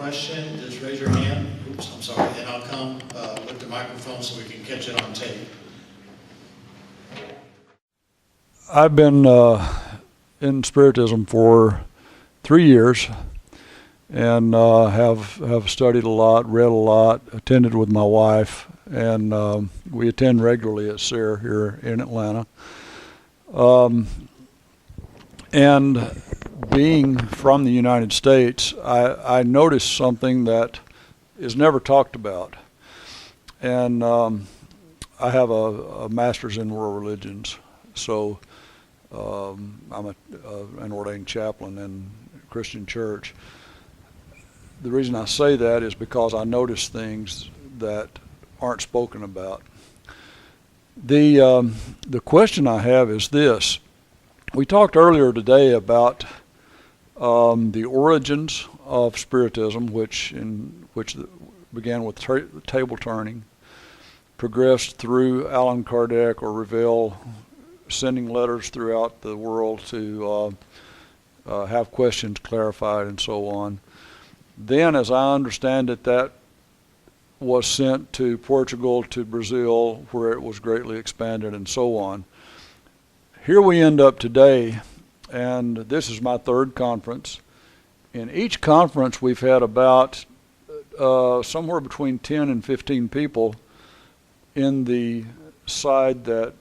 question, just raise your hand. Oops, I'm sorry. And I'll come with the microphone so we can catch it on tape. I've been in Spiritism for 3 years and have studied a lot, read a lot, attended with my wife, and we attend regularly at SER here in Atlanta. And being from the United States, I noticed something that is never talked about. And I have a master's in world religions, so I'm an ordained chaplain in a Christian church. The reason I say that is because I notice things that aren't spoken about. The question I have is this. We talked earlier today about the origins of Spiritism, which began with table turning, progressed through Allan Kardec or Revel, sending letters throughout the world to have questions clarified and so on. Then, as I understand it, that was sent to Portugal, to Brazil, where it was greatly expanded and so on. Here we end up today, and this is my third conference. In each conference, we've had about somewhere between 10 and 15 people in the side that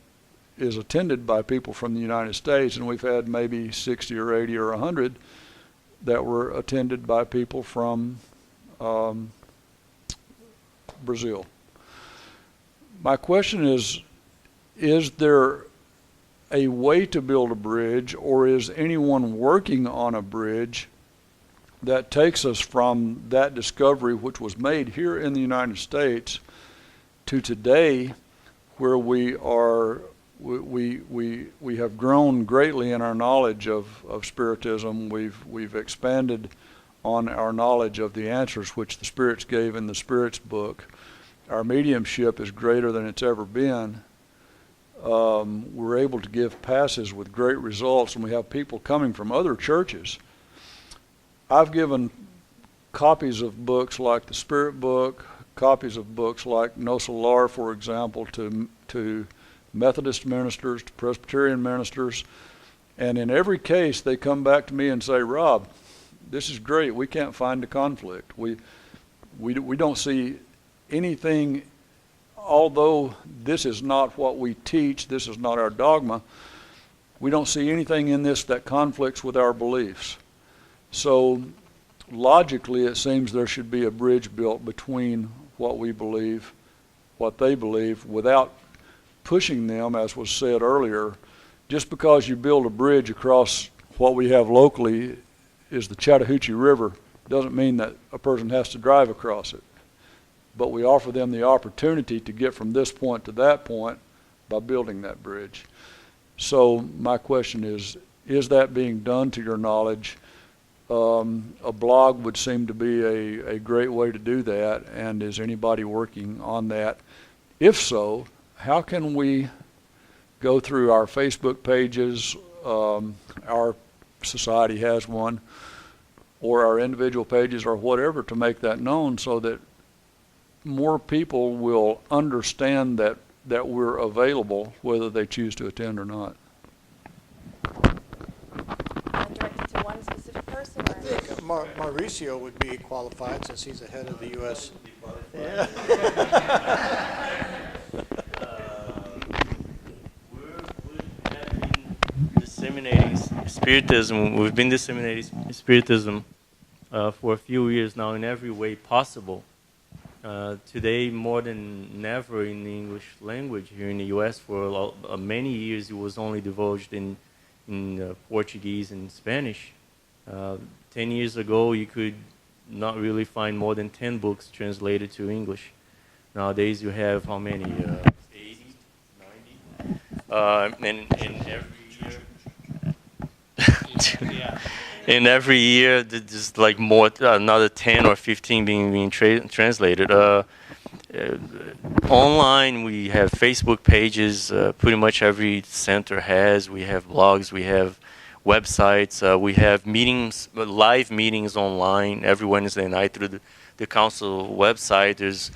is attended by people from the United States, and we've had maybe 60 or 80 or 100 that were attended by people from Brazil. My question is there a way to build a bridge, or is anyone working on a bridge that takes us from that discovery, which was made here in the United States, to today, where we have grown greatly in our knowledge of Spiritism. We've expanded on our knowledge of the answers which the Spirits gave in the Spirits book. Our mediumship is greater than it's ever been. We're able to give passes with great results, and we have people coming from other churches. I've given copies of books like the Spirit book, copies of books like No Solar, for example, to Methodist ministers, to Presbyterian ministers, and in every case they come back to me and say, Rob, this is great, we can't find a conflict. We don't see anything. Although this is not what we teach, this is not our dogma, we don't see anything in this that conflicts with our beliefs. So logically it seems there should be a bridge built between what we believe, what they believe, without pushing them, as was said earlier. Just because you build a bridge across what we have locally is the Chattahoochee River doesn't mean that a person has to drive across it. But we offer them the opportunity to get from this point to that point by building that bridge. So my question is that being done to your knowledge? A blog would seem to be a great way to do that, and is anybody working on that? If so, how can we go through our Facebook pages, our society has one, or our individual pages or whatever, to make that known so that more people will understand that we're available, whether they choose to attend or not. Directed to one specific person? I think Mauricio would be qualified since he's the head of the U.S. Yeah. We have been disseminating Spiritism. We've been disseminating Spiritism for a few years now in every way possible. Today, more than ever in the English language here in the U.S., for many years it was only divulged in Portuguese and Spanish. 10 years ago, you could not really find more than 10 books translated to English. Nowadays, you have how many? 80, 90? And every year... And every year, there's like more, another 10 or 15 being translated. Online, we have Facebook pages. Pretty much every center has. We have blogs. We have websites. We have meetings, live meetings online every Wednesday night through the council website. There's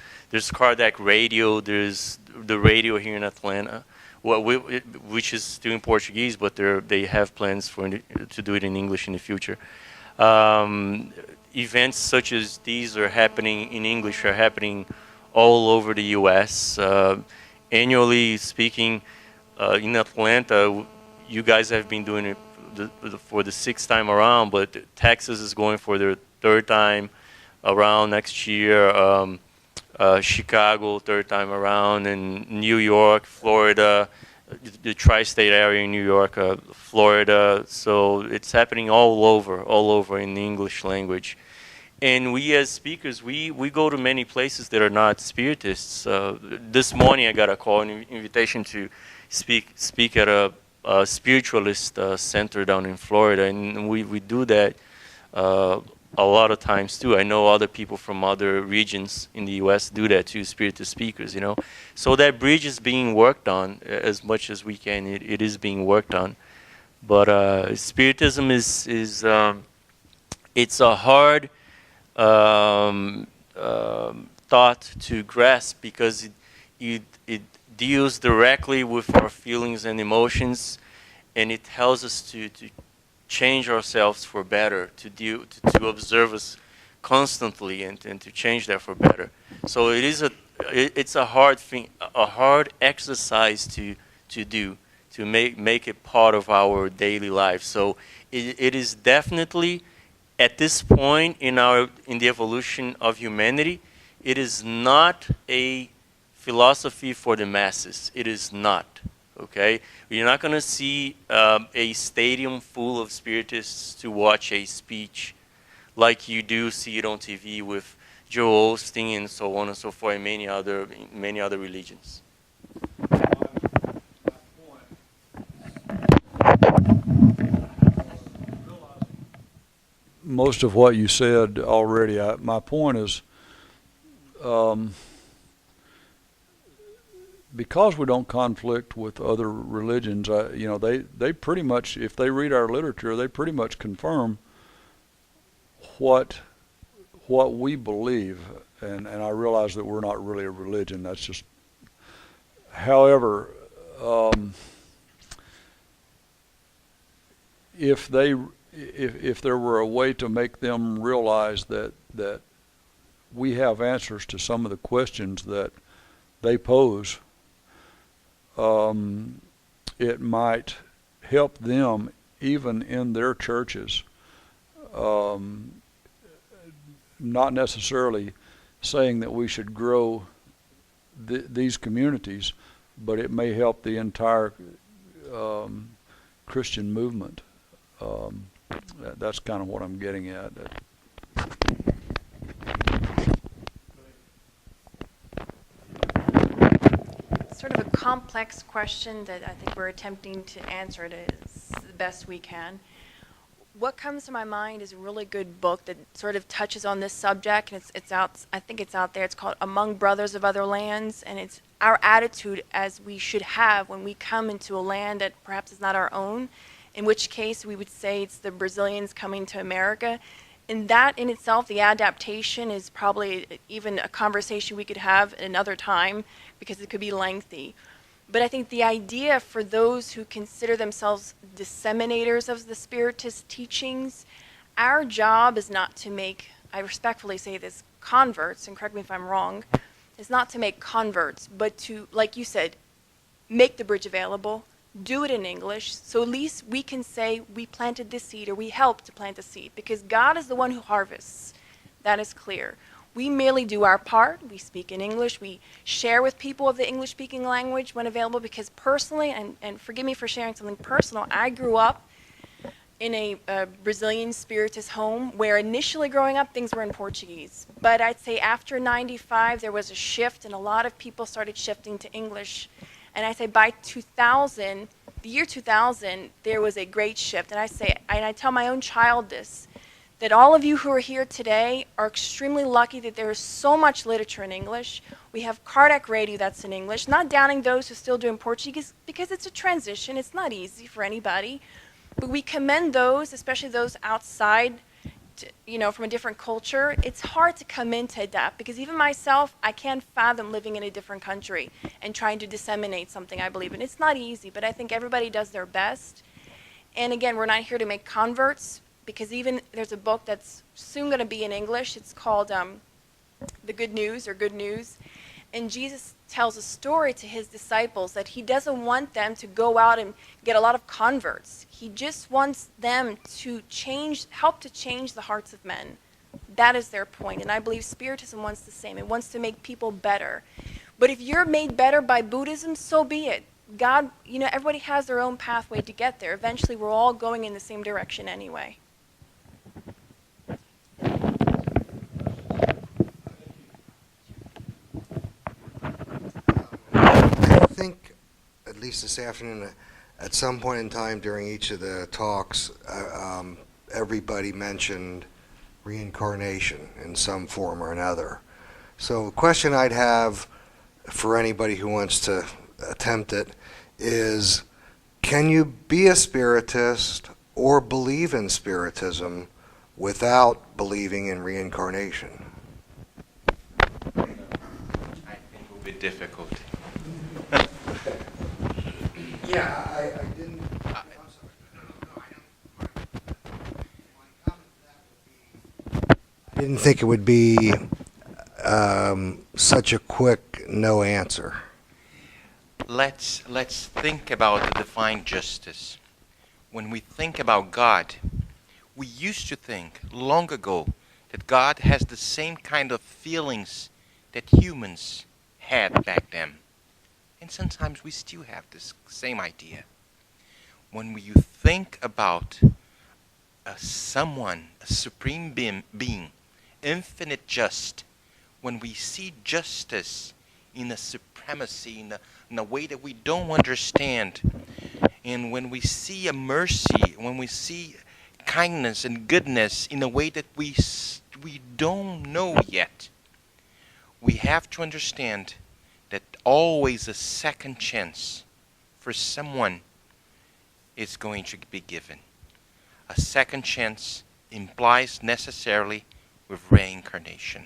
Kardec Radio. There's the radio here in Atlanta, which is still in Portuguese, but they have plans to do it in English in the future. Events such as these are happening in English, are happening all over the U.S. Annually speaking, in Atlanta, you guys have been doing it for the 6th time around, but Texas is going for their 3rd time around next year. Chicago, 3rd time around, and New York, Florida, the tri-state area in New York, Florida. So it's happening all over in the English language. And we as speakers, we go to many places that are not Spiritists. This morning I got a call, an invitation to speak at a spiritualist center down in Florida, and we do that a lot of times too. I know other people from other regions in the U.S. do that too, Spiritist speakers, So that bridge is being worked on as much as we can. It is being worked on. But Spiritism is it's a hard thought to grasp because it deals directly with our feelings and emotions, and it tells us to change ourselves for better, to observe us constantly and to change that for better. So it's a hard thing, a hard exercise to do, to make it part of our daily life. So it is definitely at this point in the evolution of humanity, it is not a philosophy for the masses. It is not. Okay, you're not going to see a stadium full of Spiritists to watch a speech like you do see it on TV with Joel Osteen and so on and so forth, and many other religions. Most of what you said already. My point is, because we don't conflict with other religions, they pretty much, if they read our literature, they pretty much confirm what we believe. And I realize that we're not really a religion. That's just. However, if there were a way to make them realize that we have answers to some of the questions that they pose, it might help them even in their churches. Not necessarily saying that we should grow these communities, but it may help the entire Christian movement. That's kind of what I'm getting at. Sort of a complex question that I think we're attempting to answer it as the best we can. What comes to my mind is a really good book that sort of touches on this subject, and it's out. I think it's out there. It's called Among Brothers of Other Lands, and it's our attitude as we should have when we come into a land that perhaps is not our own, in which case we would say it's the Brazilians coming to America. And that in itself, the adaptation, is probably even a conversation we could have another time because it could be lengthy. But I think the idea for those who consider themselves disseminators of the Spiritist teachings, our job is not to make, I respectfully say this, converts, and correct me if I'm wrong, is not to make converts, but to, like you said, make the bridge available, do it in English, so at least we can say we planted this seed or we helped to plant the seed, because God is the one who harvests. That is clear. We merely do our part. We speak in English. We share with people of the English-speaking language when available, because personally, and forgive me for sharing something personal, I grew up in a Brazilian Spiritist home where initially growing up things were in Portuguese. But I'd say after 95 there was a shift and a lot of people started shifting to English. And I say by 2000, the year 2000, there was a great shift. And I tell my own child this, that all of you who are here today are extremely lucky that there is so much literature in English. We have Kardec Radio that's in English, not downing those who still do in Portuguese, because it's a transition. It's not easy for anybody. But we commend those, especially those outside, from a different culture. It's hard to come in to adapt, because even myself, I can't fathom living in a different country and trying to disseminate something I believe in. It's not easy, but I think everybody does their best. And again, we're not here to make converts, because even there's a book that's soon going to be in English. It's called The Good News, or Good News. And Jesus tells a story to his disciples that he doesn't want them to go out and get a lot of converts. He just wants them to help to change the hearts of men. That is their point. And I believe Spiritism wants the same. It wants to make people better. But if you're made better by Buddhism, so be it. God, everybody has their own pathway to get there. Eventually, we're all going in the same direction anyway. I think, at least this afternoon, at some point in time during each of the talks, everybody mentioned reincarnation in some form or another. So the question I'd have for anybody who wants to attempt it is, can you be a Spiritist or believe in Spiritism without believing in reincarnation? I think it will be difficult. Yeah, I didn't. I'm sorry. I didn't think it would be such a quick no answer. Let's think about the divine justice. When we think about God, we used to think long ago that God has the same kind of feelings that humans had back then. And sometimes we still have this same idea. When you think about a supreme being, infinite just, when we see justice in a supremacy, in a way that we don't understand, and when we see a mercy, when we see kindness and goodness in a way that we don't know yet, we have to understand that always a second chance for someone is going to be given. A second chance implies necessarily with reincarnation.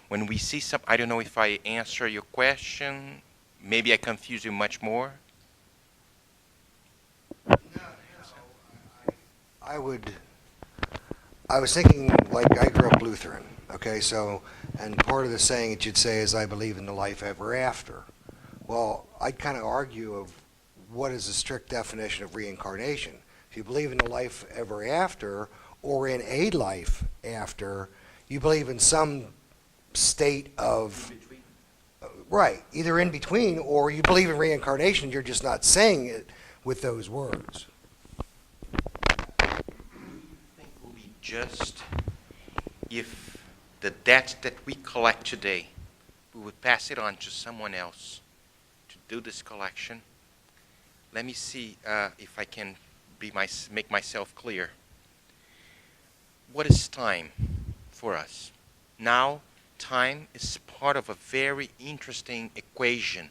When we see I don't know if I answer your question, maybe I confuse you much more. I was thinking, like, I grew up Lutheran, okay, so, and part of the saying it should say is, I believe in the life ever after. Well, I'd kind of argue of what is the strict definition of reincarnation. If you believe in the life ever after, or in a life after, you believe in some state of, right, either in between, or you believe in reincarnation, you're just not saying it with those words. Will be just if the debt that we collect today, we would pass it on to someone else to do this collection. Let me see if I can make myself clear. What is time for us? Now, time is part of a very interesting equation,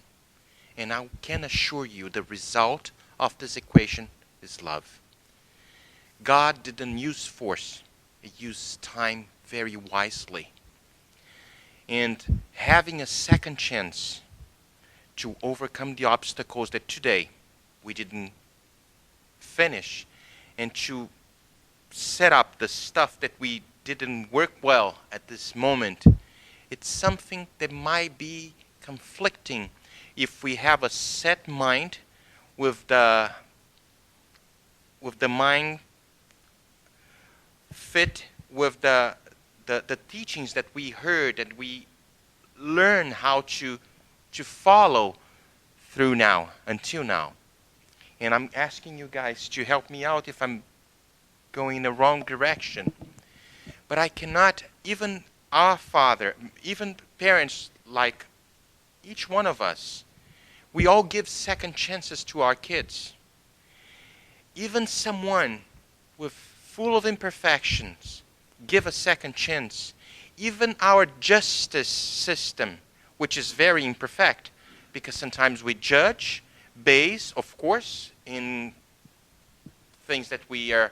and I can assure you the result of this equation is love. God didn't use force. He used time very wisely. And having a second chance to overcome the obstacles that today we didn't finish, and to set up the stuff that we didn't work well at this moment, it's something that might be conflicting if we have a set mind with the mind fit with the teachings that we heard and we learn how to follow through now, until now. And I'm asking you guys to help me out if I'm going in the wrong direction. But I cannot, even our Father, even parents like each one of us, we all give second chances to our kids. Even someone full of imperfections, give a second chance. Even our justice system, which is very imperfect, because sometimes we judge based, of course, in things that we are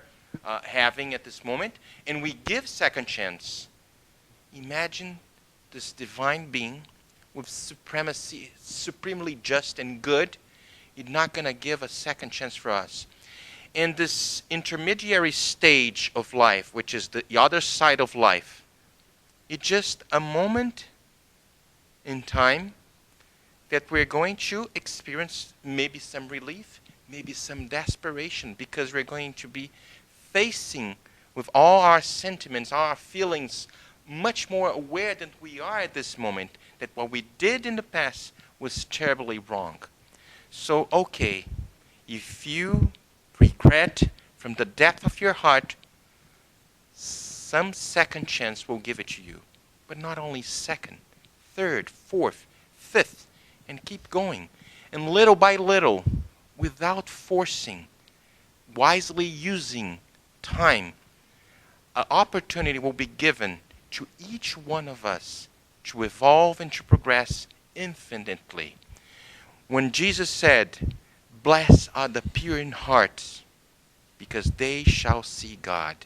having at this moment, and we give second chance. Imagine this divine being with supremacy, supremely just and good, is not going to give a second chance for us. And this intermediary stage of life, which is the other side of life, it's just a moment in time that we're going to experience maybe some relief, maybe some desperation, because we're going to be facing with all our sentiments, our feelings, much more aware than we are at this moment, that what we did in the past was terribly wrong. So, okay, if you regret from the depth of your heart, some second chance will give it to you. But not only second, third, fourth, fifth, and keep going. And little by little, without forcing, wisely using time, an opportunity will be given to each one of us to evolve and to progress infinitely. When Jesus said, "Blessed are the pure in heart, because they shall see God."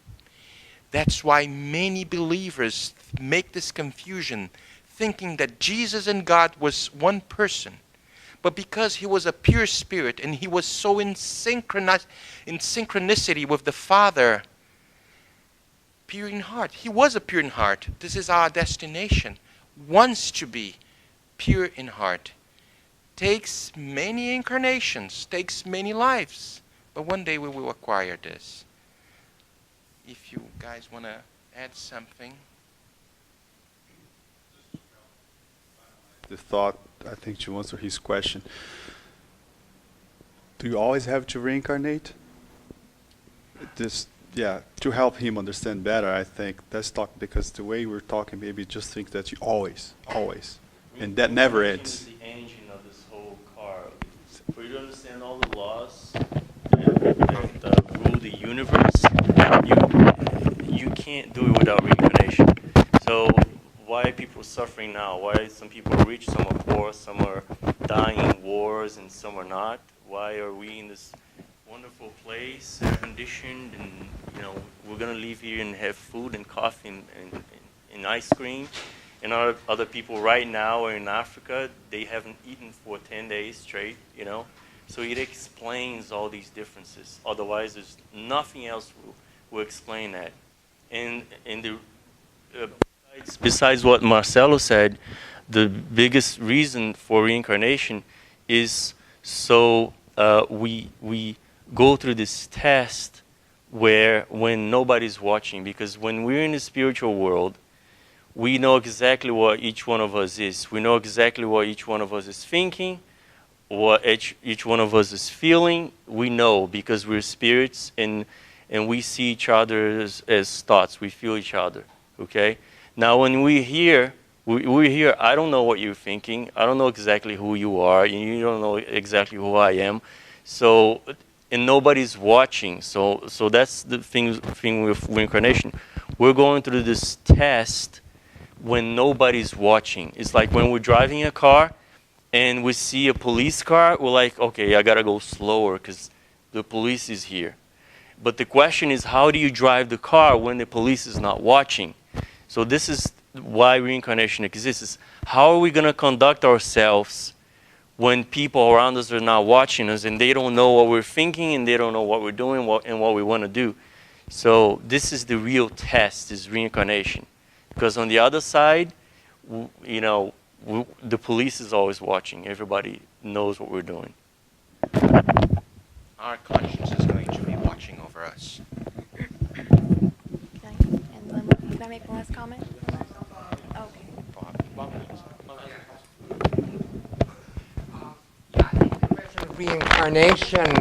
That's why many believers make this confusion, thinking that Jesus and God was one person. But because he was a pure spirit and he was so in synchronicity with the Father, pure in heart. He was a pure in heart. This is our destination. Wants to be pure in heart. Takes many incarnations, takes many lives. But one day we will acquire this. If you guys want to add something. The thought, I think, to answer his question. Do you always have to reincarnate? This, yeah, to help him understand better, I think. Let's talk, because the way we're talking, maybe just think that you always, and that never ends. The engine of this whole car. For you to understand all the laws that rule the universe, you can't do it without reincarnation. So why are people suffering now? Why some people are rich, some are poor, some are dying in wars, and some are not? Why are we in this wonderful place, air-conditioned, and we're gonna leave here and have food and coffee and ice cream, and other people right now are in Africa, they haven't eaten for 10 days straight, So it explains all these differences. Otherwise, there's nothing else will explain that. And besides what Marcelo said, the biggest reason for reincarnation is so we go through this test when nobody's watching. Because when we're in the spiritual world, we know exactly what each one of us is. We know exactly what each one of us is thinking, what each one of us is feeling. We know because we're spirits and we see each other as thoughts. We feel each other, okay? Now when we're here, I don't know what you're thinking. I don't know exactly who you are. And you don't know exactly who I am. So, and nobody's watching. So that's the thing with reincarnation. We're going through this test when nobody's watching. It's like when we're driving a car and we see a police car, we're like, okay, I gotta go slower because the police is here. But the question is, how do you drive the car when the police is not watching? So this is why reincarnation exists. Is how are we gonna conduct ourselves when people around us are not watching us and they don't know what we're thinking and they don't know what we're doing and what we want to do? So this is the real test, is reincarnation. Because on the other side, the police is always watching. Everybody knows what we're doing. Our conscience is going to be watching over us. Can I make one last comment? Okay. Reincarnation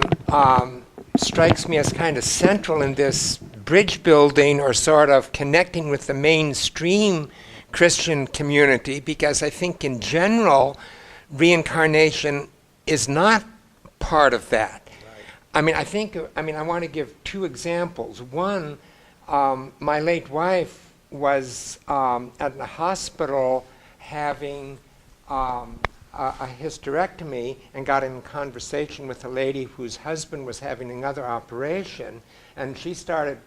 strikes me as kind of central in this bridge building, or sort of connecting with the mainstream Christian community, because I think in general reincarnation is not part of that. Right. I want to give two examples. One, my late wife was at the hospital having a hysterectomy and got in conversation with a lady whose husband was having another operation, and she started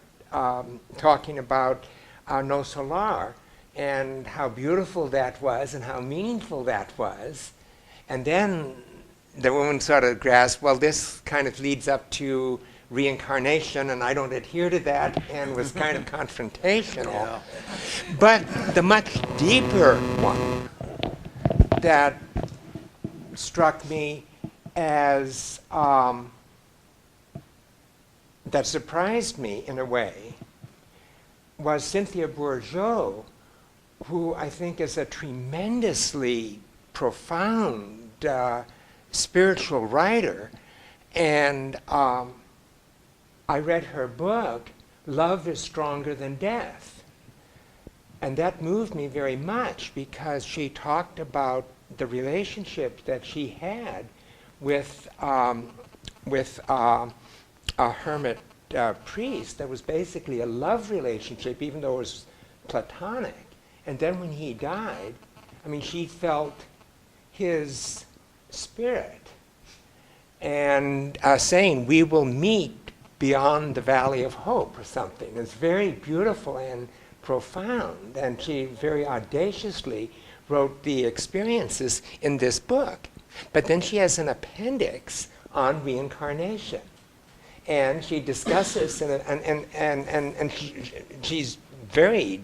talking about No Solar and how beautiful that was and how meaningful that was. And then the woman sort of grasped, well, this kind of leads up to reincarnation, and I don't adhere to that, and was kind of confrontational. Yeah. But the much deeper one that struck me as, that surprised me in a way, was Cynthia Bourgeot, who I think is a tremendously profound spiritual writer. And I read her book, Love is Stronger Than Death. And that moved me very much because she talked about the relationship that she had with a hermit priest that was basically a love relationship, even though it was platonic. And then when he died, I mean, she felt his spirit and saying, we will meet beyond the valley of hope or something. It's very beautiful and profound, and she very audaciously wrote the experiences in this book. But then she has an appendix on reincarnation, and she discusses, and she's very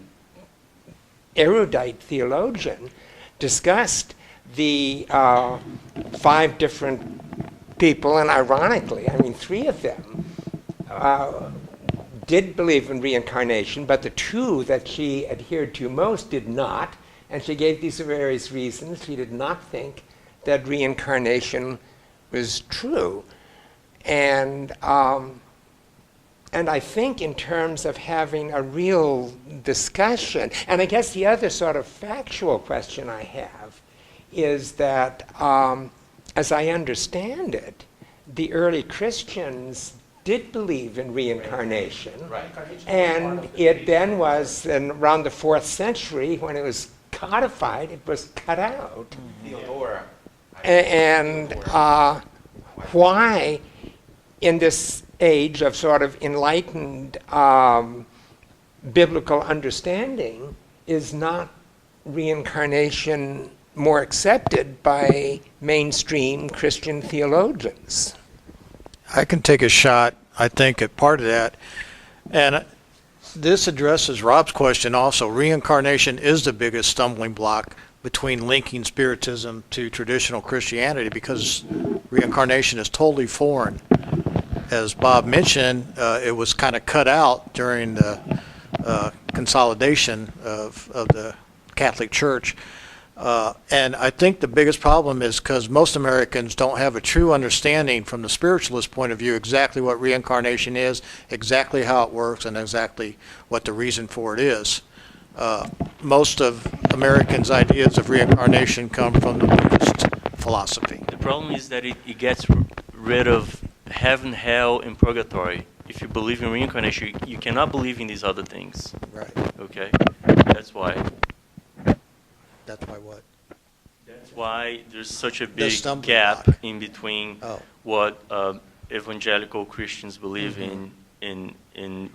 erudite theologian, discussed the 5 different people, and ironically, I mean, 3 of them did believe in reincarnation, but the 2 that she adhered to most did not, and she gave these various reasons. She did not think that reincarnation was true. And I think in terms of having a real discussion, and I guess the other sort of factual question I have is that, as I understand it, the early Christians did believe in reincarnation. Right. And it then was, around the 4th century, when it was codified, it was cut out. And why, in this age of sort of enlightened biblical understanding, is not reincarnation more accepted by mainstream Christian theologians? I can take a shot, I think, at part of that. And this addresses Rob's question also. Reincarnation is the biggest stumbling block between linking Spiritism to traditional Christianity because reincarnation is totally foreign. As Bob mentioned, it was kind of cut out during the consolidation of the Catholic Church. And I think the biggest problem is because most Americans don't have a true understanding from the spiritualist point of view exactly what reincarnation is, exactly how it works, and exactly what the reason for it is. Most of Americans' ideas of reincarnation come from the Buddhist philosophy. The problem is that it gets rid of heaven, hell, and purgatory. If you believe in reincarnation, you cannot believe in these other things. Right. Okay? That's why. That's why what? That's why there's such a big stumbling gap block. in between Oh. what evangelical Christians believe in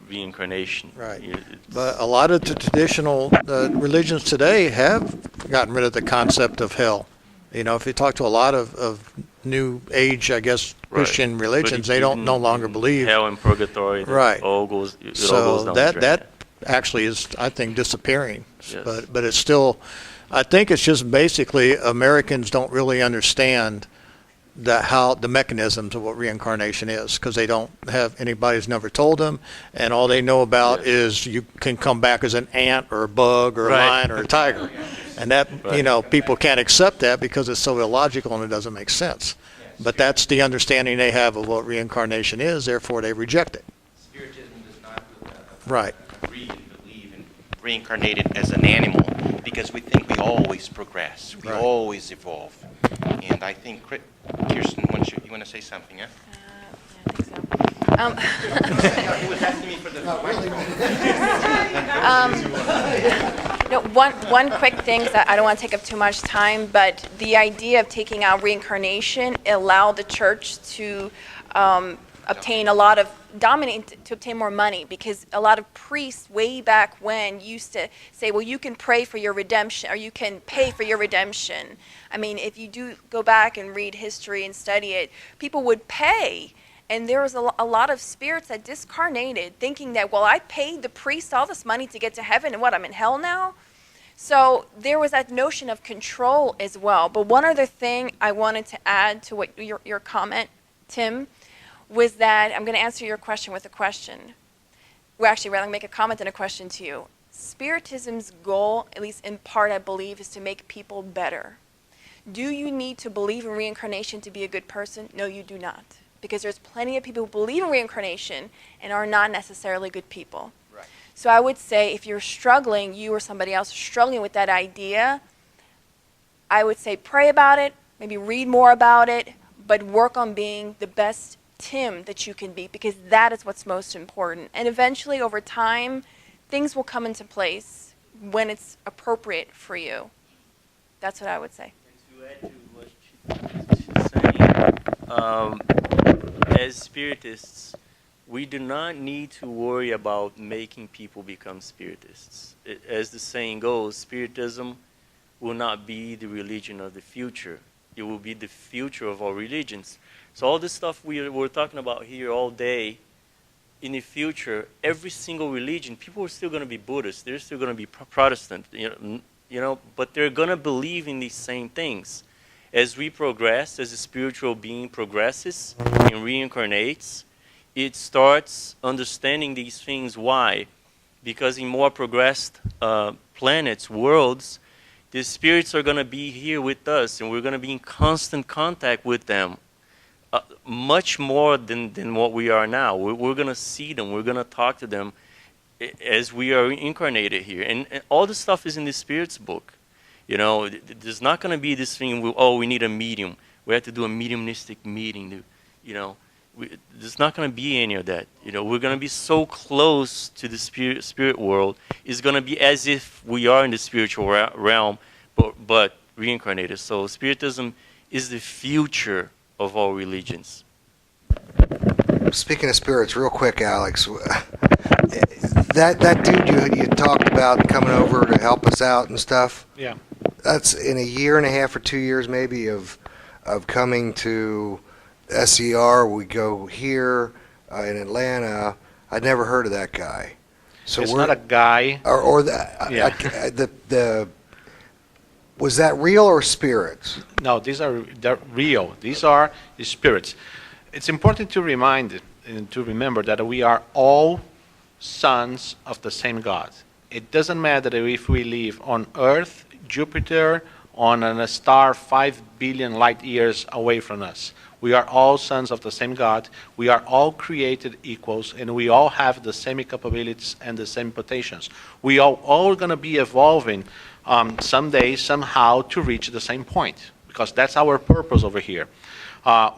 reincarnation. Right. It's- But a lot of the traditional religions today have gotten rid of the concept of hell. You know, if you talk to a lot of new age, I guess, Right. Christian But religions, if they you don't didn't- no longer believe. hell and purgatory. Right. It all goes down So the that drain. that actually is, I think, disappearing. Yes. But it's still, I think it's just basically Americans don't really understand how the mechanisms of what reincarnation is because they don't have anybody's never told them, and all they know about Yes. is you can come back as an ant or a bug or a Right. lion or a tiger, and that Right. people can't accept that because it's so illogical and it doesn't make sense. But that's the understanding they have of what reincarnation is, therefore they reject it. Spiritism does not Right. agree and believe in reincarnated as an animal because we think we always progress, we Right. always evolve. And I think, Kirsten, you want to say something, huh? Yeah, I think so. He was asking me for the Um, One quick thing, 'cause I don't want to take up too much time, but the idea of taking out reincarnation allowed the church to obtain a lot of to obtain more money, because a lot of priests way back when used to say, well, you can pray for your redemption, or you can pay for your redemption. I mean, if you do go back and read history and study it, people would pay. And there was a lot of spirits that discarnated thinking that, well, I paid the priest all this money to get to heaven, and what, I'm in hell now? So there was that notion of control as well. But one other thing I wanted to add to what your comment, Tim, was that I'm going to answer your question with a question. Well, actually, rather make a comment than a question to you. Spiritism's goal, at least in part, I believe, is to make people better. Do you need to believe in reincarnation to be a good person? No, you do not. Because there's plenty of people who believe in reincarnation and are not necessarily good people. Right. So I would say if you're struggling, you or somebody else is struggling with that idea, I would say pray about it, maybe read more about it, but work on being the best Tim that you can be, because that is what's most important. And eventually, over time, things will come into place when it's appropriate for you. That's what I would say. To add to what she's saying, as Spiritists, we do not need to worry about making people become Spiritists. As the saying goes, Spiritism will not be the religion of the future. It will be the future of all religions. So all this stuff we're talking about here all day, in the future, every single religion, people are still going to be Buddhist, they're still going to be Protestant, but they're going to believe in these same things. As we progress, as a spiritual being progresses and reincarnates, it starts understanding these things. Why? Because in more progressed planets, worlds, the spirits are going to be here with us, and we're going to be in constant contact with them. Much more than what we are now. We're going to see them. We're going to talk to them as we are incarnated here. And all this stuff is in the Spirit's book. There's not going to be this thing, we need a medium. We have to do a mediumistic meeting. There's not going to be any of that. We're going to be so close to the spirit world. It's going to be as if we are in the spiritual realm, but reincarnated. So Spiritism is the future of all religions. Speaking of spirits, real quick, Alex, that dude you talked about coming over to help us out and stuff. Yeah. That's in a year and a half or 2 years maybe of coming to SCR. We go here in Atlanta. I'd never heard of that guy. So it's not a guy. Or the was that real or spirits? No, they're real. These are the spirits. It's important to remind and to remember that we are all sons of the same God. It doesn't matter if we live on Earth, Jupiter, on a star 5 billion light years away from us. We are all sons of the same God. We are all created equals, and we all have the same capabilities and the same potentials. We are all going to be evolving someday, somehow, to reach the same point, because that's our purpose over here.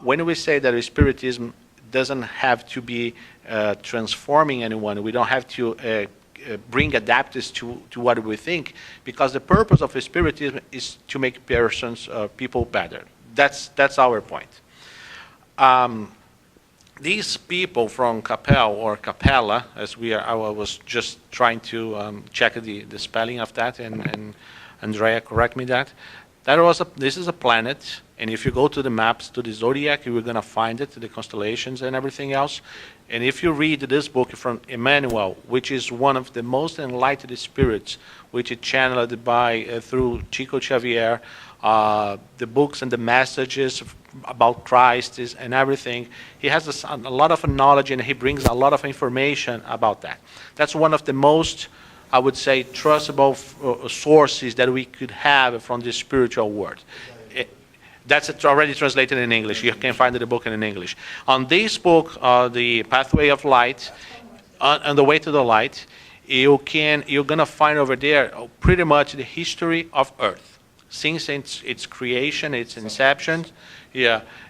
When we say that Spiritism doesn't have to be transforming anyone, we don't have to bring adapters to what we think, because the purpose of Spiritism is to make people better. That's our point. These people from Capel or Capella, I was just trying to check the spelling of that, and Andrea correct me that. This is a planet, and if you go to the maps to the zodiac, you're going to find it, the constellations and everything else. And if you read this book from Emmanuel, which is one of the most enlightened spirits, which is channeled through Chico Xavier, the books and the messages about Christ and everything, he has a lot of knowledge, and he brings a lot of information about that. That's one of the most, I would say, trustable sources that we could have from the spiritual world. That's already translated in English. You can find the book in English. On this book, The Pathway of Light, on the way to the light, you're going to find over there pretty much the history of Earth, since its creation, its inception,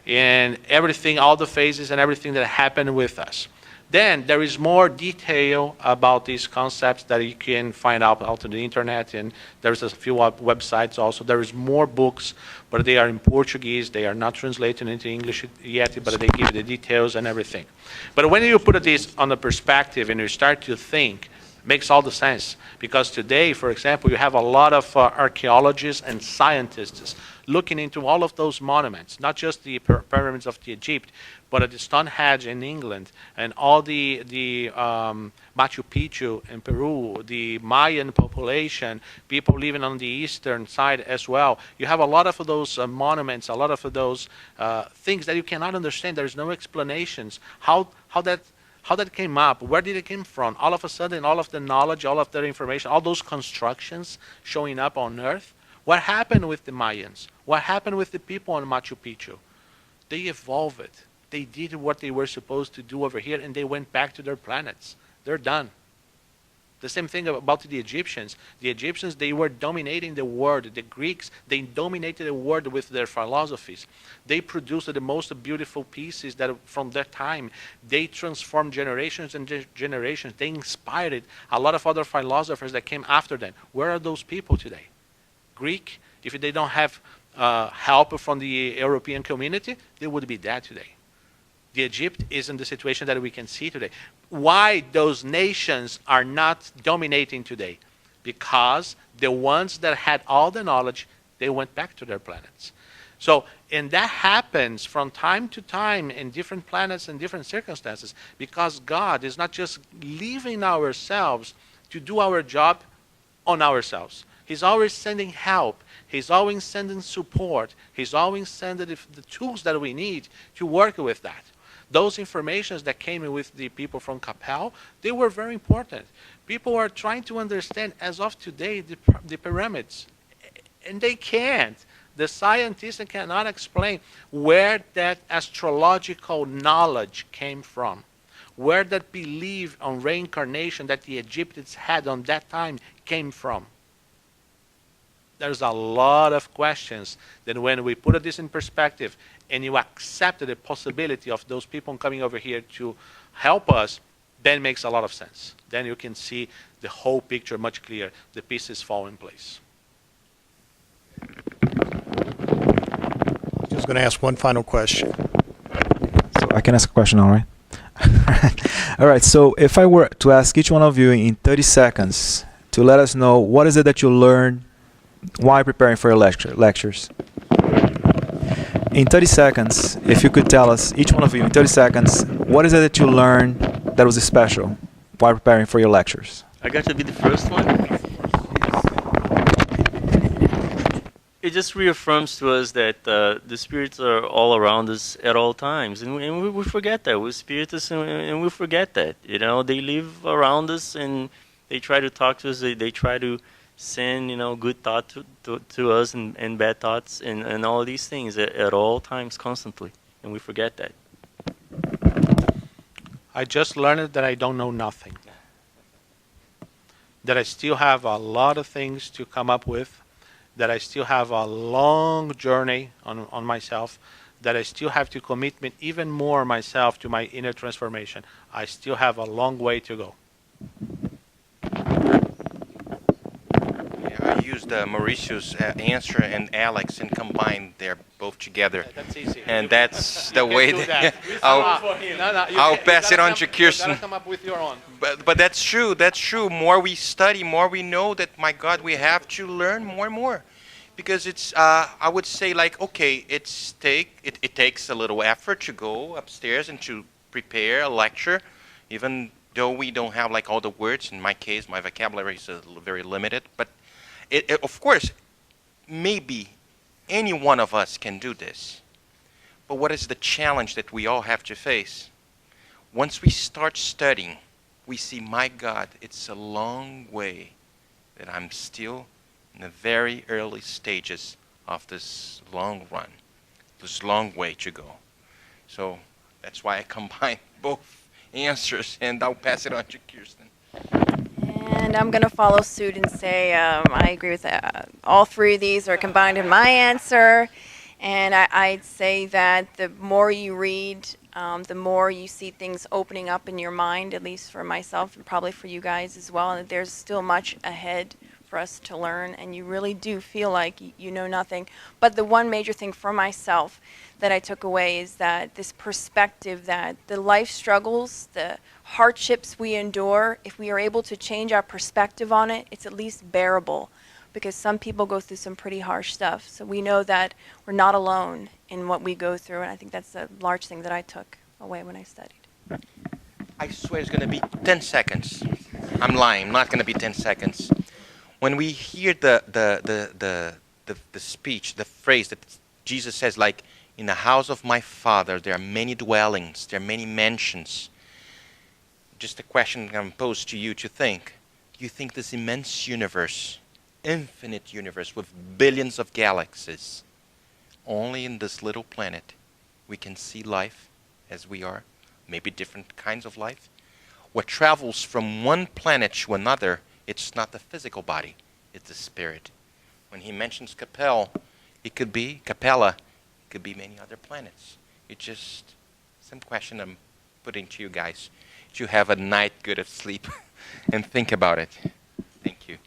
and everything, all the phases and everything that happened with us. Then there is more detail about these concepts that you can find out on the internet, and there's a few websites also. There is more books, but they are in Portuguese. They are not translated into English yet, but they give the details and everything. But when you put this on the perspective and you start to think, makes all the sense. Because today, for example, you have a lot of archaeologists and scientists looking into all of those monuments, not just the pyramids of Egypt, but at the Stonehenge in England, and all the Machu Picchu in Peru, the Mayan population, people living on the eastern side as well. You have a lot of those monuments, a lot of those things that you cannot understand. There's no explanations. How that came up, where did it come from? All of a sudden, all of the knowledge, all of the information, all those constructions showing up on Earth. What happened with the Mayans? What happened with the people on Machu Picchu? They evolved. They did what they were supposed to do over here, and they went back to their planets. They're done. The same thing about the Egyptians. The Egyptians, they were dominating the world. The Greeks, they dominated the world with their philosophies. They produced the most beautiful pieces that from that time. They transformed generations and generations. They inspired a lot of other philosophers that came after them. Where are those people today? Greek, if they don't have help from the European community, they would be dead today. The Egypt is in the situation that we can see today. Why those nations are not dominating today? Because the ones that had all the knowledge, they went back to their planets. So, and that happens from time to time in different planets and different circumstances, because God is not just leaving ourselves to do our job on ourselves. He's always sending help. He's always sending support. He's always sending the tools that we need to work with that. Those informations that came in with the people from Capel, they were very important. People are trying to understand, as of today, the pyramids. And they can't. The scientists cannot explain where that astrological knowledge came from, where that belief on reincarnation that the Egyptians had on that time came from. There's a lot of questions that when we put this in perspective and you accept the possibility of those people coming over here to help us, then makes a lot of sense. Then you can see the whole picture much clearer. The pieces fall in place. Just going to ask one final question. So I can ask a question now, right? All right, so if I were to ask each one of you in 30 seconds to let us know what is it that you learned while preparing for your lectures. In 30 seconds, if you could tell us, each one of you in 30 seconds, what is it that you learned that was special while preparing for your lectures? I got to be the first one. It just reaffirms to us that the spirits are all around us at all times, and we forget that. We're spiritists, and we forget that. You know, they live around us, and they try to talk to us. They try to send, good thought to us and bad thoughts and all these things at all times, constantly, and we forget that. I just learned that I don't know nothing. That I still have a lot of things to come up with. That I still have a long journey on myself. That I still have to commit even more myself to my inner transformation. I still have a long way to go. I used Mauricio's answer and Alex and combined them both together. Yeah, that's easy. And that's the way that I'll pass it on to Kirsten. You gotta come up with your own. But that's true. That's true. More we study, more we know that, my God, we have to learn more and more. Because it's, I would say, like, okay, it takes a little effort to go upstairs and to prepare a lecture, even though we don't have, like, all the words. In my case, my vocabulary is very limited. But, of course, maybe any one of us can do this. But what is the challenge that we all have to face? Once we start studying, we see, my God, it's a long way that I'm still in the very early stages of this long run, this long way to go. So that's why I combine both answers, and I'll pass it on to Kirsten. And I'm going to follow suit and say I agree with all three of these are combined in my answer. And I'd say that the more you read, the more you see things opening up in your mind, at least for myself and probably for you guys as well, and there's still much ahead for us to learn, and you really do feel like you know nothing. But the one major thing for myself that I took away is that this perspective that the life struggles, the hardships we endure, if we are able to change our perspective on it, it's at least bearable, because some people go through some pretty harsh stuff. So we know that we're not alone in what we go through, and I think that's a large thing that I took away when I studied. I swear it's going to be 10 seconds. I'm lying. Not going to be 10 seconds. When we hear the speech, the phrase that Jesus says, like, in the house of my Father, there are many dwellings, there are many mansions. Just a question I'm posed to you to think. Do you think this immense universe, infinite universe with billions of galaxies, only in this little planet we can see life as we are? Maybe different kinds of life? What travels from one planet to another, it's not the physical body, it's the spirit. When he mentions Capella, it could be many other planets. It's just some question I'm putting to you guys to have a night good of sleep and think about it. Thank you.